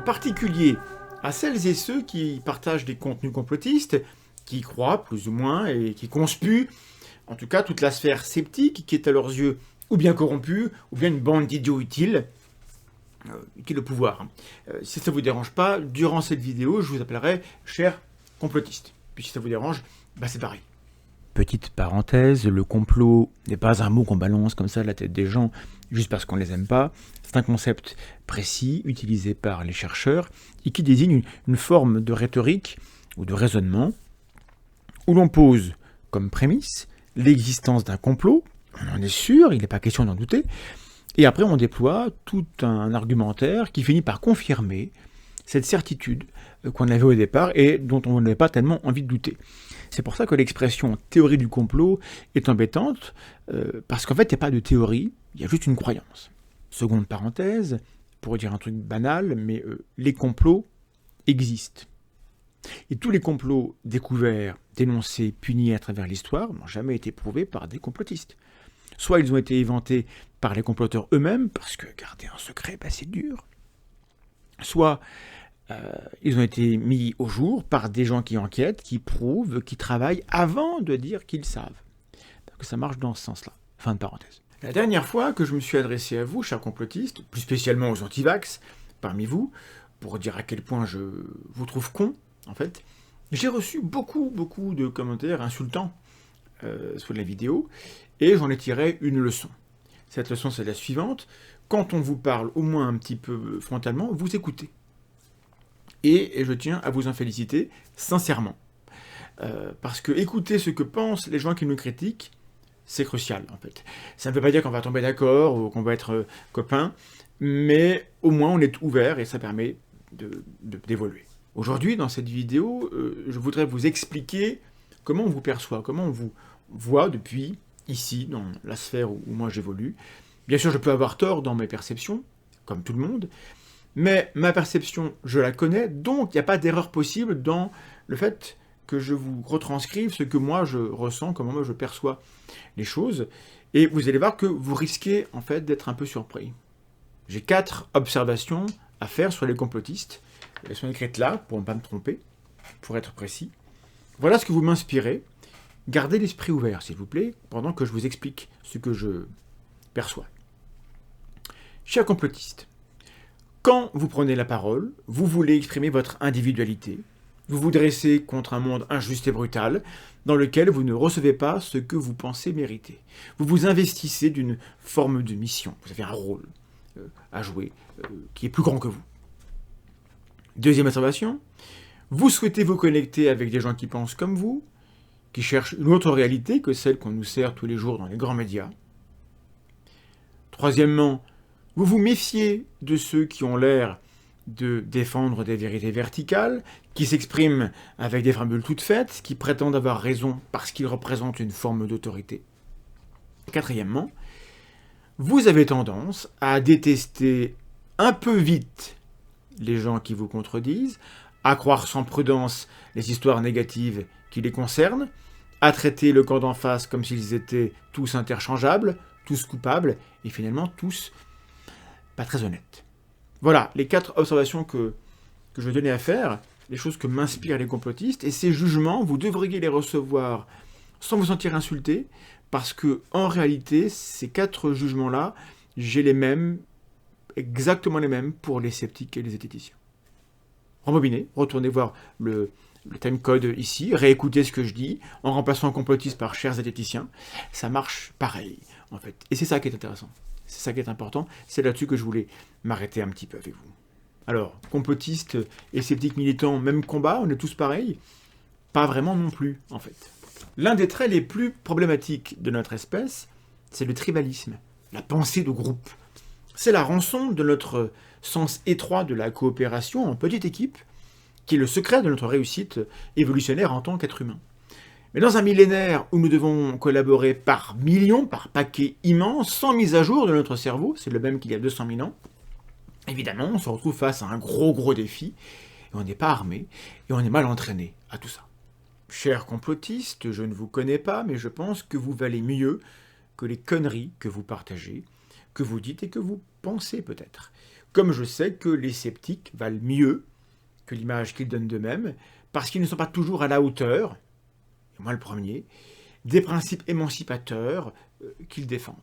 particulier à celles et ceux qui partagent des contenus complotistes, qui y croient plus ou moins et qui conspuent, en tout cas toute la sphère sceptique qui est à leurs yeux ou bien corrompue, ou bien une bande d'idiots utiles, utiles au pouvoir. Si ça ne vous dérange pas, durant cette vidéo, je vous appellerai cher complotiste. Puis si ça vous dérange, bah c'est pareil. Petite parenthèse, le complot n'est pas un mot qu'on balance comme ça à la tête des gens juste parce qu'on les aime pas. C'est un concept précis utilisé par les chercheurs et qui désigne une forme de rhétorique ou de raisonnement où l'on pose comme prémisse l'existence d'un complot, on en est sûr, il n'est pas question d'en douter, et après on déploie tout un argumentaire qui finit par confirmer cette certitude qu'on avait au départ et dont on n'avait pas tellement envie de douter. C'est pour ça que l'expression théorie du complot est embêtante, parce qu'en fait, il n'y a pas de théorie, il y a juste une croyance. Seconde parenthèse, pour dire un truc banal, mais les complots existent. Et tous les complots découverts, dénoncés, punis à travers l'histoire n'ont jamais été prouvés par des complotistes. Soit ils ont été inventés par les comploteurs eux-mêmes, parce que garder un secret, c'est dur. Soit ils ont été mis au jour par des gens qui enquêtent, qui prouvent, qui travaillent avant de dire qu'ils savent. Donc ça marche dans ce sens-là. Fin de parenthèse. La dernière fois que je me suis adressé à vous, chers complotistes, plus spécialement aux antivax, parmi vous, pour dire à quel point je vous trouve con, en fait, j'ai reçu beaucoup de commentaires insultants sous la vidéo, et j'en ai tiré une leçon. Cette leçon, c'est la suivante. Quand on vous parle au moins un petit peu frontalement, vous écoutez. Et je tiens à vous en féliciter sincèrement. Parce que écouter ce que pensent les gens qui nous critiquent, c'est crucial en fait. Ça ne veut pas dire qu'on va tomber d'accord ou qu'on va être copains, mais au moins on est ouvert et ça permet d'évoluer. Aujourd'hui, dans cette vidéo, je voudrais vous expliquer comment on vous perçoit, comment on vous voit depuis ici, dans la sphère où moi j'évolue. Bien sûr, je peux avoir tort dans mes perceptions, comme tout le monde, mais ma perception, je la connais, donc il n'y a pas d'erreur possible dans le fait que je vous retranscrive ce que moi je ressens, comment moi je perçois les choses, et vous allez voir que vous risquez en fait d'être un peu surpris. J'ai 4 observations à faire sur les complotistes. Elles sont écrites là, pour ne pas me tromper, pour être précis. Voilà ce que vous m'inspirez. Gardez l'esprit ouvert, s'il vous plaît, pendant que je vous explique ce que je perçois. Chers complotistes, quand vous prenez la parole, vous voulez exprimer votre individualité, vous vous dressez contre un monde injuste et brutal, dans lequel vous ne recevez pas ce que vous pensez mériter. Vous vous investissez d'une forme de mission, vous avez un rôle à jouer qui est plus grand que vous. Deuxième observation, vous souhaitez vous connecter avec des gens qui pensent comme vous, qui cherchent une autre réalité que celle qu'on nous sert tous les jours dans les grands médias. Troisièmement, vous vous méfiez de ceux qui ont l'air de défendre des vérités verticales, qui s'expriment avec des formules toutes faites, qui prétendent avoir raison parce qu'ils représentent une forme d'autorité. Quatrièmement, vous avez tendance à détester un peu vite les gens qui vous contredisent, à croire sans prudence les histoires négatives qui les concernent, à traiter le camp d'en face comme s'ils étaient tous interchangeables, tous coupables, et finalement tous pas très honnêtes. Voilà les 4 observations que je tenais à faire, les choses que m'inspirent les complotistes, et ces jugements, vous devriez les recevoir sans vous sentir insulté, parce que en réalité, ces 4 jugements-là, j'ai les mêmes, exactement les mêmes pour les sceptiques et les zététiciens. Rembobinez, retournez voir le timecode ici, réécoutez ce que je dis, en remplaçant complotiste par chers zététiciens, ça marche pareil, en fait. Et c'est ça qui est intéressant. C'est ça qui est important, c'est là-dessus que je voulais m'arrêter un petit peu avec vous. Alors, complotistes et sceptiques militants, même combat, on est tous pareils? Pas vraiment non plus, en fait. L'un des traits les plus problématiques de notre espèce, c'est le tribalisme, la pensée de groupe. C'est la rançon de notre sens étroit de la coopération en petite équipe, qui est le secret de notre réussite évolutionnaire en tant qu'être humain. Mais dans un millénaire où nous devons collaborer par millions, par paquets immenses, sans mise à jour de notre cerveau, c'est le même qu'il y a 200 000 ans, évidemment, on se retrouve face à un gros défi, et on n'est pas armé, et on est mal entraîné à tout ça. Chers complotistes, je ne vous connais pas, mais je pense que vous valez mieux que les conneries que vous partagez, que vous dites et que vous pensez peut-être. comme je sais que les sceptiques valent mieux que l'image qu'ils donnent d'eux-mêmes, parce qu'ils ne sont pas toujours à la hauteur, et moi le premier, des principes émancipateurs qu'ils défendent.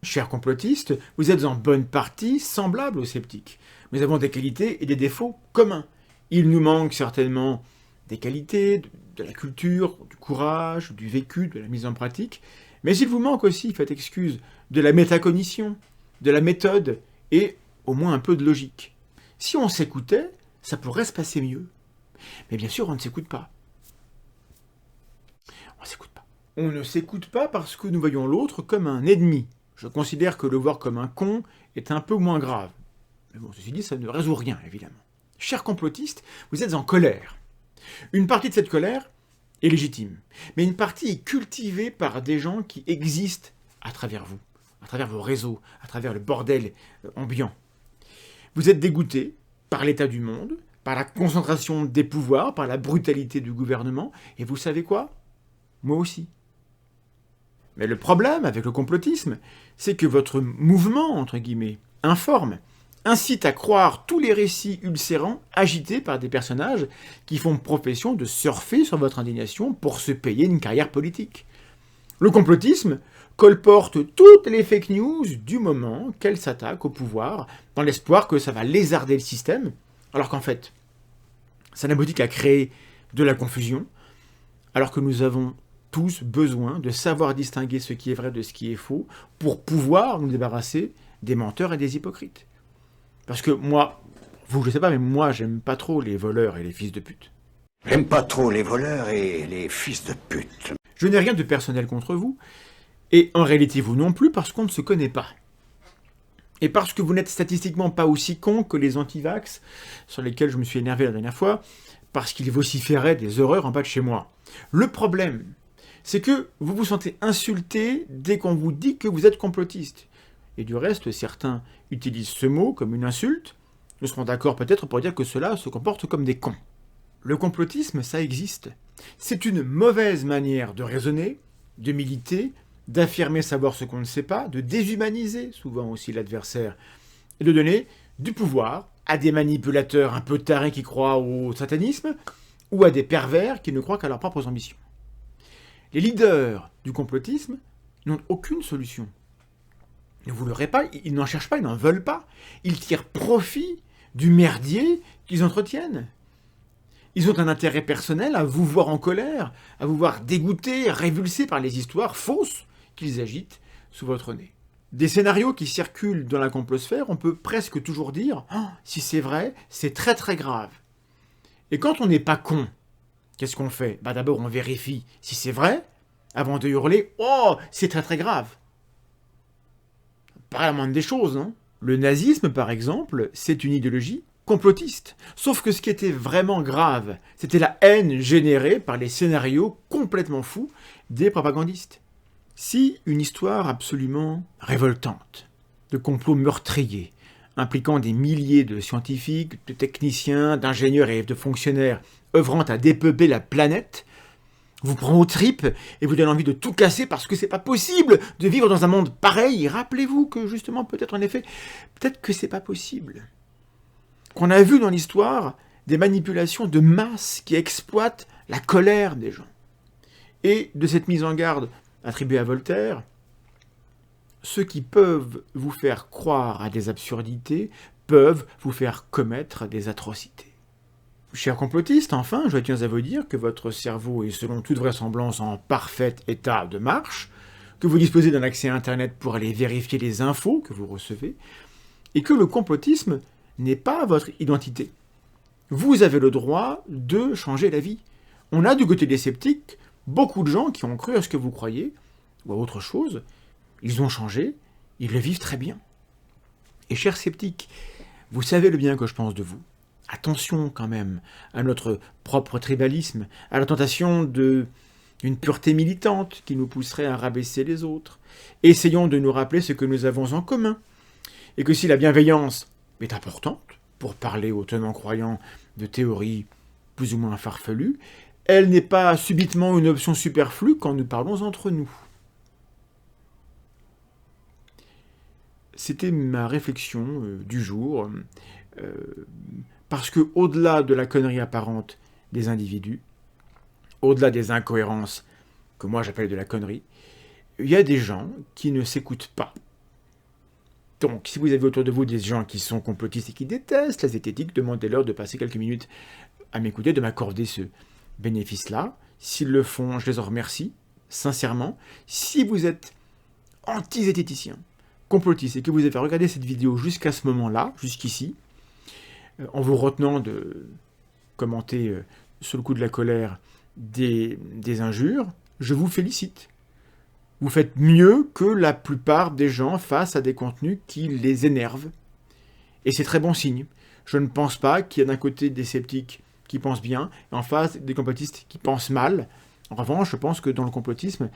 Chers complotistes, vous êtes en bonne partie semblables aux sceptiques. Nous avons des qualités et des défauts communs. Il nous manque certainement des qualités, de la culture, du courage, du vécu, de la mise en pratique, mais il vous manque aussi, faites excuse, de la métacognition, de la méthode et au moins un peu de logique. Si on s'écoutait, ça pourrait se passer mieux. Mais bien sûr, on ne s'écoute pas. On ne s'écoute pas. On ne s'écoute pas parce que nous voyons l'autre comme un ennemi. Je considère que le voir comme un con est un peu moins grave. Mais bon, ceci dit, ça ne résout rien, évidemment. Chers complotistes, vous êtes en colère. Une partie de cette colère est légitime, mais une partie est cultivée par des gens qui existent à travers vous, à travers vos réseaux, à travers le bordel ambiant. Vous êtes dégoûté par l'état du monde, par la concentration des pouvoirs, par la brutalité du gouvernement, et vous savez quoi ? Moi aussi. Mais le problème avec le complotisme, c'est que votre mouvement, entre guillemets, informe, incite à croire tous les récits ulcérants agités par des personnages qui font profession de surfer sur votre indignation pour se payer une carrière politique. Le complotisme colporte toutes les fake news du moment qu'elles s'attaquent au pouvoir, dans l'espoir que ça va lézarder le système, alors qu'en fait, ça n'aboutit qu'à créer de la confusion, alors que nous avons tous besoin de savoir distinguer ce qui est vrai de ce qui est faux pour pouvoir nous débarrasser des menteurs et des hypocrites. Parce que moi, vous je sais pas, mais moi j'aime pas trop les voleurs et les fils de pute. J'aime pas trop les voleurs et les fils de pute. Je n'ai rien de personnel contre vous, et en réalité vous non plus parce qu'on ne se connaît pas. Et parce que vous n'êtes statistiquement pas aussi con que les antivax, sur lesquels je me suis énervé la dernière fois, parce qu'ils vociféraient des horreurs en bas de chez moi. Le problème, c'est que vous vous sentez insulté dès qu'on vous dit que vous êtes complotiste. Et du reste, certains utilisent ce mot comme une insulte. Nous serons d'accord peut-être pour dire que ceux-là se comportent comme des cons. Le complotisme, ça existe. C'est une mauvaise manière de raisonner, de militer, d'affirmer savoir ce qu'on ne sait pas, de déshumaniser souvent aussi l'adversaire, et de donner du pouvoir à des manipulateurs un peu tarés qui croient au satanisme, ou à des pervers qui ne croient qu'à leurs propres ambitions. Les leaders du complotisme n'ont aucune solution. Ne vous l'aurez pas, ils n'en cherchent pas, ils n'en veulent pas. Ils tirent profit du merdier qu'ils entretiennent. Ils ont un intérêt personnel à vous voir en colère, à vous voir dégoûté, révulsé par les histoires fausses qu'ils agitent sous votre nez. Des scénarios qui circulent dans la complosphère, on peut presque toujours dire « Oh, si c'est vrai, c'est très très grave ». Et quand on n'est pas con, qu'est-ce qu'on fait ? D'abord, on vérifie si c'est vrai, avant de hurler « Oh, c'est très très grave ». Pas la moindre des choses, non ? Le nazisme, par exemple, c'est une idéologie complotiste. Sauf que ce qui était vraiment grave, c'était la haine générée par les scénarios complètement fous des propagandistes. Si une histoire absolument révoltante, de complots meurtriers, impliquant des milliers de scientifiques, de techniciens, d'ingénieurs et de fonctionnaires œuvrant à dépeupler la planète, vous prend aux tripes et vous donne envie de tout casser parce que c'est pas possible de vivre dans un monde pareil. Et rappelez-vous que justement, peut-être en effet, peut-être que c'est pas possible. Qu'on a vu dans l'histoire des manipulations de masse qui exploitent la colère des gens. Et de cette mise en garde attribuée à Voltaire, ceux qui peuvent vous faire croire à des absurdités peuvent vous faire commettre des atrocités. Chers complotistes, enfin, je tiens à vous dire que votre cerveau est selon toute vraisemblance en parfait état de marche, que vous disposez d'un accès à Internet pour aller vérifier les infos que vous recevez, et que le complotisme n'est pas votre identité. Vous avez le droit de changer d'avis. On a du côté des sceptiques beaucoup de gens qui ont cru à ce que vous croyez, ou à autre chose. Ils ont changé, ils le vivent très bien. Et chers sceptiques, vous savez le bien que je pense de vous. Attention quand même à notre propre tribalisme, à la tentation d'une pureté militante qui nous pousserait à rabaisser les autres. Essayons de nous rappeler ce que nous avons en commun. Et que si la bienveillance est importante, pour parler aux tenants croyants de théories plus ou moins farfelues, elle n'est pas subitement une option superflue quand nous parlons entre nous. C'était ma réflexion du jour, parce que au-delà de la connerie apparente des individus, au-delà des incohérences que moi j'appelle de la connerie, il y a des gens qui ne s'écoutent pas. Donc, si vous avez autour de vous des gens qui sont complotistes et qui détestent la zététique, demandez-leur de passer quelques minutes à m'écouter, de m'accorder ce bénéfice-là. S'ils le font, je les en remercie, sincèrement. Si vous êtes anti-zététicien, complotiste, et que vous avez regardé cette vidéo jusqu'à ce moment-là, jusqu'ici, en vous retenant de commenter sous le coup de la colère des injures, je vous félicite. Vous faites mieux que la plupart des gens face à des contenus qui les énervent. Et c'est très bon signe. Je ne pense pas qu'il y a d'un côté des sceptiques qui pensent bien, et en face des complotistes qui pensent mal. En revanche, je pense que dans le complotisme,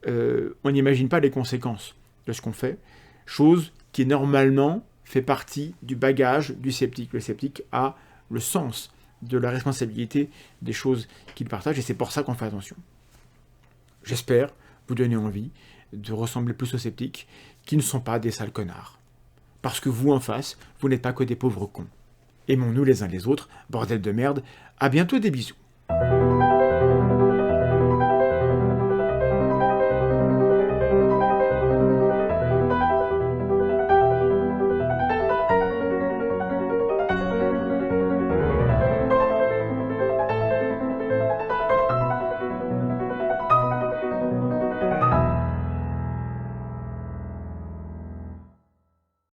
on n'imagine pas les conséquences de ce qu'on fait, chose qui normalement fait partie du bagage du sceptique. Le sceptique a le sens de la responsabilité des choses qu'il partage, et c'est pour ça qu'on fait attention. J'espère vous donner envie de ressembler plus aux sceptiques qui ne sont pas des sales connards. Parce que vous, en face, vous n'êtes pas que des pauvres cons. Aimons-nous les uns les autres, bordel de merde, à bientôt, des bisous.